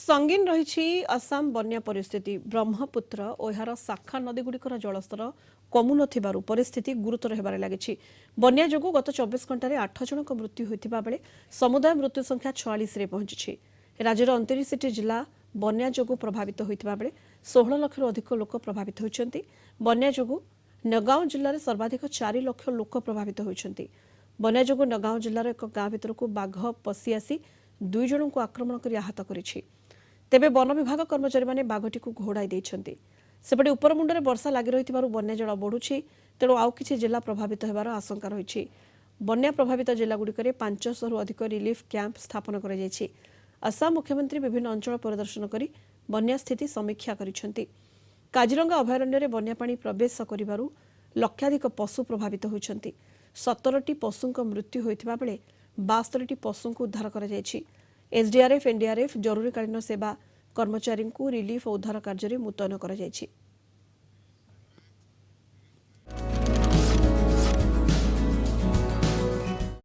संगीन रही आसाम बन्या परिस्थिति ब्रह्मपुत्र और यार शाखा नदीगुड़िकर जलस्तर कमु न परिस्थिति गुरुतर होबार लगी बन्या जोगु गत 24 घंटे 8 जनक मृत्यु होता बेले समुदाय मृत्यु संख्या 46 रे पहुंची राज्यर 29 जिला बन्या जोगु प्रभावित होता बेले 16 लाख अधिक लोक प्रभावित होती बन्या जोगु नगांव जिले में सर्वाधिक 4 लाख लोक प्रभावित होती बन्या जोगु नगांव जिलार एक गाँ भीतर को बाघ पशि आसी 2 जन को आक्रमण कर आहत करिछि तेबे वन विभाग कर्मचारी माने बाघटी को घोड़ाई देइछन्ति सेपटे उपरमुंडरे वर्षा लागि रहिथिबारु बन्या जल बढ़ुछि तेणु आउ किछि जिला प्रभावित हेबार आशंका रहिछि बन्या प्रभावित जिलागुड़िकरे 500 रु अधिक रिलीफ कैंप स्थापन करा जायछि आसाम मुख्यमंत्री विभिन्न अंचल परिदर्शन करी बन्या स्थिति समीक्षा करिछन्ति काजीरंगा अभयारण्य रे बन्या पानी प्रवेश करिबारु लक्षाधिक पशु प्रभावित होइछन्ति 17टी पशुंक मृत्यु होइथिबा बेले 72टी पशुंक उद्धार करा जायछि एसडीआरएफ एनडीआरएफ जरूरीकालीन सेवा कर्मचारी को रिलीफ और उद्धार कार्य में मुतयन करा जायछि।